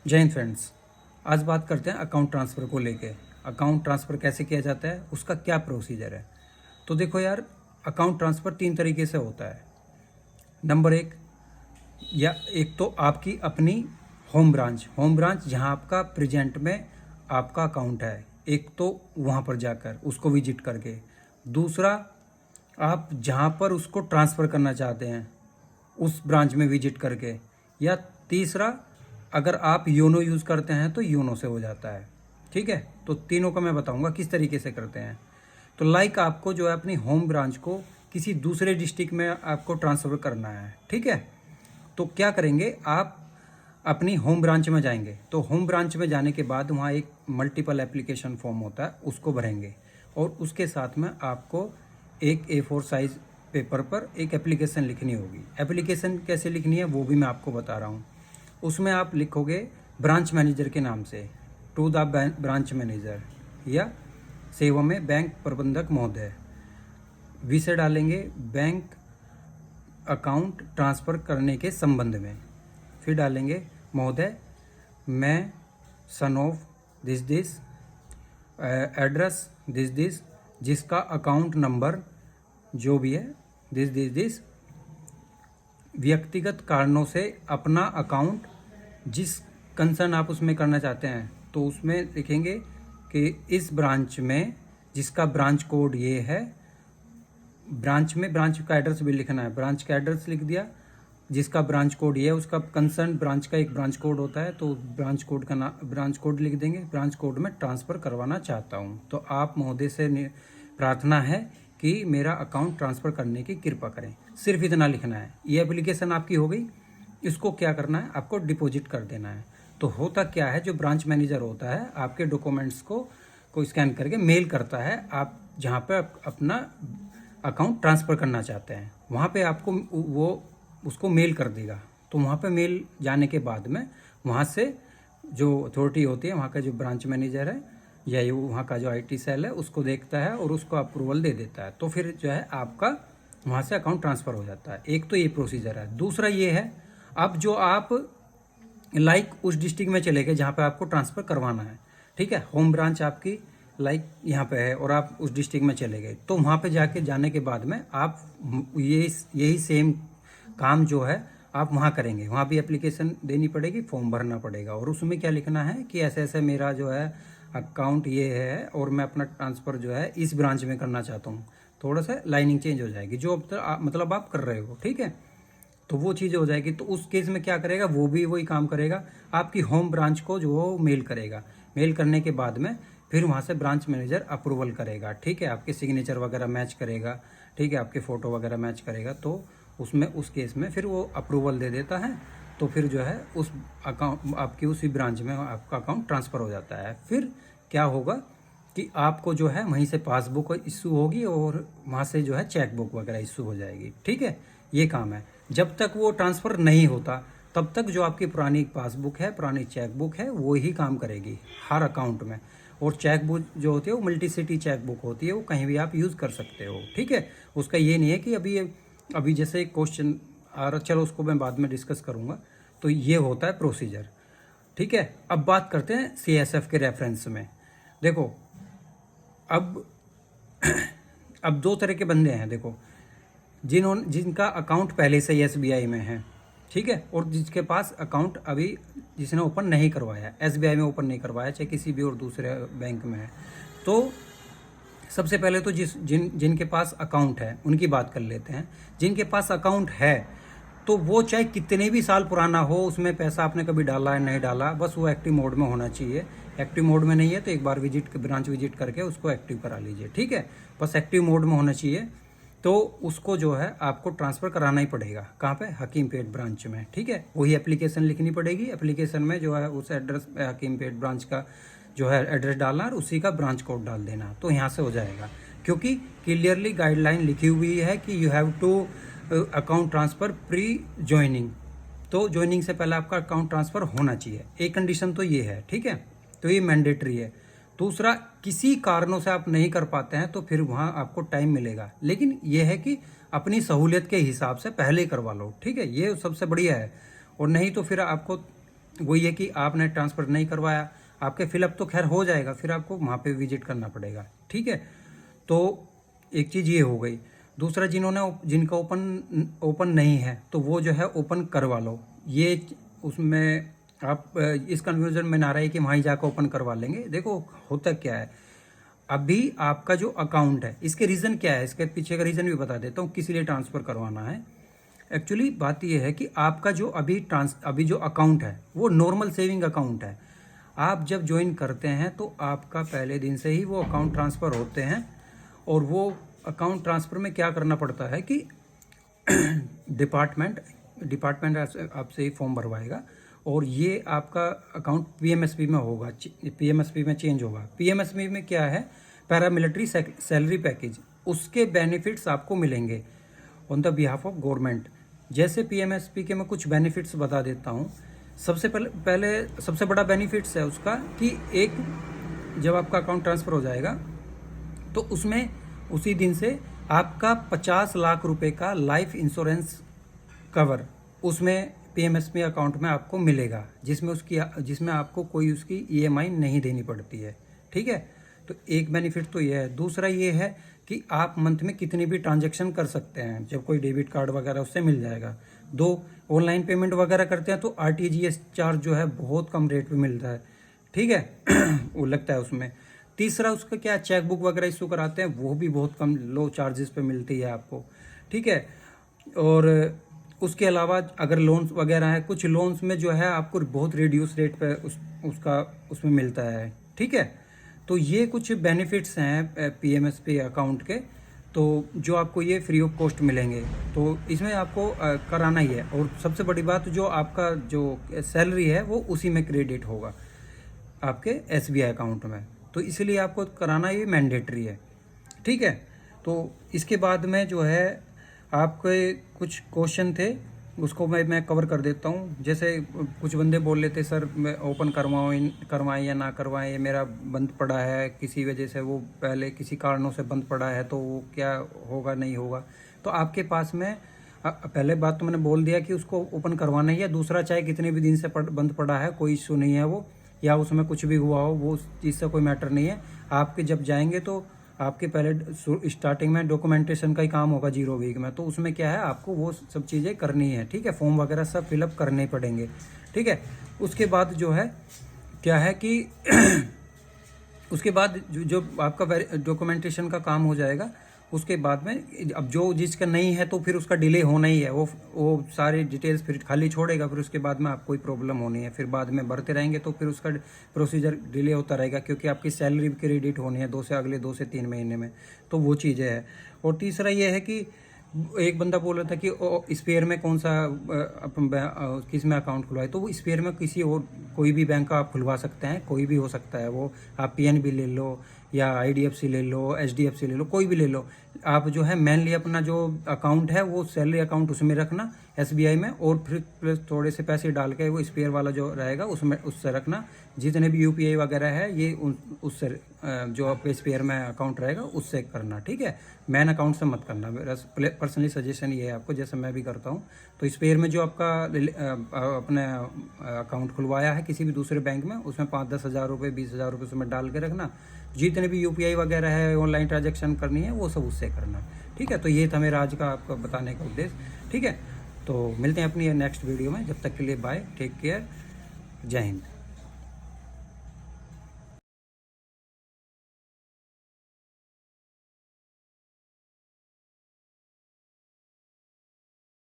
जय हिंद फ्रेंड्स। आज बात करते हैं अकाउंट ट्रांसफ़र को लेके। अकाउंट ट्रांसफ़र कैसे किया जाता है, उसका क्या प्रोसीजर है। तो देखो यार, अकाउंट ट्रांसफ़र 3 तरीके से होता है। नंबर एक, या एक तो आपकी अपनी होम ब्रांच जहां आपका प्रेजेंट में आपका अकाउंट है, एक तो वहां पर जाकर उसको विजिट करके। दूसरा, आप जहां पर उसको ट्रांसफ़र करना चाहते हैं उस ब्रांच में विजिट करके। या तीसरा, अगर आप योनो यूज़ करते हैं तो योनो से हो जाता है। ठीक है, तो तीनों का मैं बताऊंगा किस तरीके से करते हैं। तो लाइक आपको जो है अपनी होम ब्रांच को किसी दूसरे डिस्ट्रिक्ट में आपको ट्रांसफ़र करना है। ठीक है, तो क्या करेंगे, आप अपनी होम ब्रांच में जाएंगे। तो होम ब्रांच में जाने के बाद वहाँ एक मल्टीपल एप्लीकेशन फॉर्म होता है, उसको भरेंगे। और उसके साथ में आपको एक A4 साइज़ पेपर पर एक एप्लीकेशन लिखनी होगी। एप्लीकेशन कैसे लिखनी है वो भी मैं आपको बता रहा हूँ। उसमें आप लिखोगे ब्रांच मैनेजर के नाम से, टू द ब्रांच मैनेजर, या सेवा में बैंक प्रबंधक महोदय। विषय डालेंगे बैंक अकाउंट ट्रांसफ़र करने के संबंध में। फिर डालेंगे महोदय, मैं son of this address this जिसका अकाउंट नंबर जो भी है दिस व्यक्तिगत कारणों से अपना अकाउंट जिस कंसर्न आप उसमें करना चाहते हैं, तो उसमें लिखेंगे कि इस ब्रांच में जिसका ब्रांच कोड ये है, ब्रांच का एड्रेस भी लिखना है। ब्रांच का एड्रेस लिख दिया, जिसका ब्रांच कोड ये है, उसका कंसर्न ब्रांच का एक ब्रांच कोड होता है, तो ब्रांच कोड लिख देंगे। ब्रांच कोड में ट्रांसफ़र करवाना चाहता हूँ, तो आप महोदय से प्रार्थना है कि मेरा अकाउंट ट्रांसफ़र करने की कृपा करें। सिर्फ इतना लिखना है। ये एप्लीकेशन आपकी हो गई। इसको क्या करना है, आपको डिपॉजिट कर देना है। तो होता क्या है, जो ब्रांच मैनेजर होता है आपके डॉक्यूमेंट्स को स्कैन करके मेल करता है, आप जहाँ पे अपना अकाउंट ट्रांसफ़र करना चाहते हैं वहाँ पे आपको वो उसको मेल कर देगा। तो वहाँ पे मेल जाने के बाद में वहाँ से जो अथॉरिटी होती है, वहाँ का जो ब्रांच मैनेजर है या ये वहाँ का जो IT सेल है, उसको देखता है और उसको अप्रूवल दे देता है। तो फिर जो है आपका वहाँ से अकाउंट ट्रांसफ़र हो जाता है। एक तो ये प्रोसीजर है। दूसरा ये है, अब जो आप लाइक उस डिस्ट्रिक्ट में चले गए जहाँ पे आपको ट्रांसफ़र करवाना है। ठीक है, होम ब्रांच आपकी लाइक यहाँ पे है और आप उस डिस्ट्रिक्ट में चले गए, तो वहाँ पे जाने के बाद में आप यही सेम काम जो है आप वहाँ करेंगे। वहाँ भी एप्लीकेशन देनी पड़ेगी, फॉर्म भरना पड़ेगा, और उसमें क्या लिखना है कि ऐसे ऐसे मेरा जो है अकाउंट ये है और मैं अपना ट्रांसफ़र जो है इस ब्रांच में करना चाहता हूँ। थोड़ा सा लाइनिंग चेंज हो जाएगी जो मतलब आप कर रहे हो। ठीक है, तो वो चीज़ हो जाएगी। तो उस केस में क्या करेगा, वो भी वही काम करेगा, आपकी होम ब्रांच को जो मेल करेगा। मेल करने के बाद में फिर वहाँ से ब्रांच मैनेजर अप्रूवल करेगा। ठीक है, आपके सिग्नेचर वगैरह मैच करेगा। ठीक है, आपके फ़ोटो वगैरह मैच करेगा, तो उसमें उस केस में फिर वो अप्रूवल दे देता है। तो फिर जो है उस अकाउंट आपकी उसी ब्रांच में आपका अकाउंट ट्रांसफ़र हो जाता है। फिर क्या होगा कि आपको जो है वहीं से पासबुक इशू होगी और वहाँ से जो है चेकबुक वगैरह इशू हो जाएगी। ठीक है, ये काम है। जब तक वो ट्रांसफ़र नहीं होता तब तक जो आपकी पुरानी पासबुक है, पुरानी चेकबुक है, वो ही काम करेगी हर अकाउंट में। और चेकबुक जो होती है वो मल्टी सिटी चेकबुक होती है, वो कहीं भी आप यूज़ कर सकते हो। ठीक है, उसका ये नहीं है कि अभी जैसे क्वेश्चन आ रहा, चलो उसको मैं बाद में डिस्कस करूँगा। तो ये होता है प्रोसीजर। ठीक है, अब बात करते हैं CSF के रेफरेंस में। देखो, अब अब 2 तरह के बंदे हैं। देखो, जिनका अकाउंट पहले से ही SBI में है, ठीक है, और जिसके पास अकाउंट अभी जिसने ओपन नहीं करवाया, SBI में ओपन नहीं करवाया, चाहे किसी भी और दूसरे बैंक में है। तो सबसे पहले तो जिनके पास अकाउंट है उनकी बात कर लेते हैं। जिनके पास अकाउंट है तो वो चाहे कितने भी साल पुराना हो, उसमें पैसा आपने कभी डाला है नहीं डाला, बस वो एक्टिव मोड में होना चाहिए। एक्टिव मोड में नहीं है तो एक बार ब्रांच विजिट करके उसको एक्टिव करा लीजिए। ठीक है, बस एक्टिव मोड में होना चाहिए। तो उसको जो है आपको ट्रांसफ़र कराना ही पड़ेगा। कहाँ पे, हकीमपेट ब्रांच में। ठीक है, वही एप्लीकेशन लिखनी पड़ेगी। एप्लीकेशन में जो है उस एड्रेस हकीमपेट ब्रांच का जो है एड्रेस डालना और उसी का ब्रांच कोड डाल देना, तो यहाँ से हो जाएगा। क्योंकि क्लियरली गाइडलाइन लिखी हुई है कि you have to account transfer pre joining. तो ज्वाइनिंग से पहले आपका अकाउंट ट्रांसफ़र होना चाहिए। एक कंडीशन तो ये है। ठीक है, तो ये मैंडेटरी है। दूसरा, किसी कारणों से आप नहीं कर पाते हैं तो फिर वहाँ आपको टाइम मिलेगा, लेकिन यह है कि अपनी सहूलियत के हिसाब से पहले ही करवा लो। ठीक है, ये सबसे बढ़िया है। और नहीं तो फिर आपको वही है कि आपने ट्रांसफ़र नहीं करवाया, आपके फिलअप तो खैर हो जाएगा, फिर आपको वहाँ पे विजिट करना पड़ेगा। ठीक है, तो एक चीज़ ये हो गई। दूसरा, जिनका ओपन नहीं है तो वो जो है ओपन करवा लो। ये उसमें आप इस कन्फ्यूजन में ना रहे कि वहीं जाकर ओपन करवा लेंगे। देखो होता क्या है, अभी आपका जो अकाउंट है, इसके रीज़न क्या है, इसके पीछे का रीज़न भी बता देता हूँ किस लिए ट्रांसफ़र करवाना है। एक्चुअली बात यह है कि आपका जो अभी जो अकाउंट है वो नॉर्मल सेविंग अकाउंट है। आप जब ज्वाइन करते हैं तो आपका पहले दिन से ही वो अकाउंट ट्रांसफ़र होते हैं, और वो अकाउंट ट्रांसफ़र में क्या करना पड़ता है कि डिपार्टमेंट आपसे ही फॉर्म भरवाएगा, और ये आपका अकाउंट पीएमएसबी में होगा, पीएमएसबी में चेंज होगा। पीएमएसबी में क्या है, पैरामिलिट्री सैलरी पैकेज, उसके बेनिफिट्स आपको मिलेंगे on the behalf of government. जैसे पीएमएसबी के मैं कुछ बेनिफिट्स बता देता हूँ। सबसे पहले सबसे बड़ा बेनिफिट्स है उसका कि एक जब आपका अकाउंट ट्रांसफ़र हो जाएगा तो उसमें उसी दिन से आपका 50 लाख रुपए का लाइफ इंश्योरेंस कवर उसमें पीएमएसबी अकाउंट में आपको मिलेगा, जिसमें आपको कोई उसकी ईएमआई नहीं देनी पड़ती है। ठीक है, तो एक बेनिफिट तो ये है। दूसरा ये है कि आप मंथ में कितनी भी ट्रांजैक्शन कर सकते हैं, जब कोई डेबिट कार्ड वगैरह उससे मिल जाएगा। दो, ऑनलाइन पेमेंट वगैरह करते हैं तो आरटीजीएस चार्ज जो है बहुत कम रेट पे मिलता है। ठीक है वो लगता है उसमें। तीसरा, उसका क्या, चेक बुक वगैरह इशू कराते हैं, वो भी बहुत कम लो चार्जेस पे मिलती है आपको। ठीक है, और उसके अलावा अगर लोन्स वगैरह है, कुछ लोन्स में जो है आपको बहुत रिड्यूस रेट पे उसमें मिलता है। ठीक है, तो ये कुछ बेनिफिट्स हैं पीएमएसबी अकाउंट के, तो जो आपको ये फ्री ऑफ कॉस्ट मिलेंगे, तो इसमें आपको कराना ही है। और सबसे बड़ी बात, जो आपका जो सैलरी है वो उसी में क्रेडिट होगा आपके एसबीआई अकाउंट में, तो इसलिए आपको कराना ये मैंडेटरी है। ठीक है, तो इसके बाद में जो है आपके कुछ क्वेश्चन थे, उसको मैं कवर कर देता हूँ। जैसे कुछ बंदे बोल लेते सर मैं ओपन करवाएं या ना करवाएं, ये मेरा बंद पड़ा है किसी वजह से, वो पहले किसी कारणों से बंद पड़ा है, तो वो क्या होगा नहीं होगा। तो आपके पास में पहले बात तो मैंने बोल दिया कि उसको ओपन करवाना ही है। दूसरा, चाहे कितने भी दिन से बंद पड़ा है, कोई इशू नहीं है वो, या उसमें कुछ भी हुआ हो, वो उस चीज़ से कोई मैटर नहीं है। आपके जब जाएंगे तो आपके पहले स्टार्टिंग में डॉक्यूमेंटेशन का ही काम होगा 0 वीक में, तो उसमें क्या है आपको वो सब चीज़ें करनी है। ठीक है, फॉर्म वगैरह सब फिलअप करने पड़ेंगे। ठीक है, उसके बाद जो है क्या है कि उसके बाद जो आपका डॉक्यूमेंटेशन का काम हो जाएगा, उसके बाद में अब जो जिसका नहीं है तो फिर उसका डिले होना ही है। वो सारी डिटेल्स फिर खाली छोड़ेगा, फिर उसके बाद में आपको कोई प्रॉब्लम होनी है, फिर बाद में भरते रहेंगे तो फिर उसका प्रोसीजर डिले होता रहेगा, क्योंकि आपकी सैलरी भी क्रेडिट होनी है अगले 2 से 3 महीने में, तो वो चीज़ें है। और तीसरा ये है कि एक बंदा बोल रहा था कि स्पेयर में कौन सा किस में अकाउंट खुलवाए, तो वो स्पेयर में किसी और कोई भी बैंक का आप खुलवा सकते हैं, कोई भी हो सकता है वो। आप पीएनबी ले लो या आईडीएफसी ले लो, एचडीएफसी ले लो, कोई भी ले लो। आप जो है मेनली अपना जो अकाउंट है वो सैलरी अकाउंट उसमें रखना एसबीआई में, और फिर प्लस थोड़े से पैसे डाल के वो स्पेयर वाला जो रहेगा उससे रखना। जितने भी यूपीआई वगैरह है ये उससे जो आपके स्पेयर में अकाउंट रहेगा उससे करना। ठीक है, मेन अकाउंट से मत करना। मेरा पर्सनली सजेशन ये है आपको, जैसे मैं भी करता हूँ। तो स्पेयर में जो आपका अपने अकाउंट खुलवाया है किसी भी दूसरे बैंक में, उसमें 5-10 हज़ार रुपये 20 हज़ार रुपये उसमें डाल के रखना। जितने भी यूपीआई वगैरह है, ऑनलाइन ट्रांजैक्शन करनी है, वो सब उससे करना। ठीक है, तो ये था मेरा आज का आपको बताने का उद्देश्य। ठीक है, तो मिलते हैं अपनी नेक्स्ट वीडियो में। जब तक के लिए बाय, टेक केयर, जय हिंद।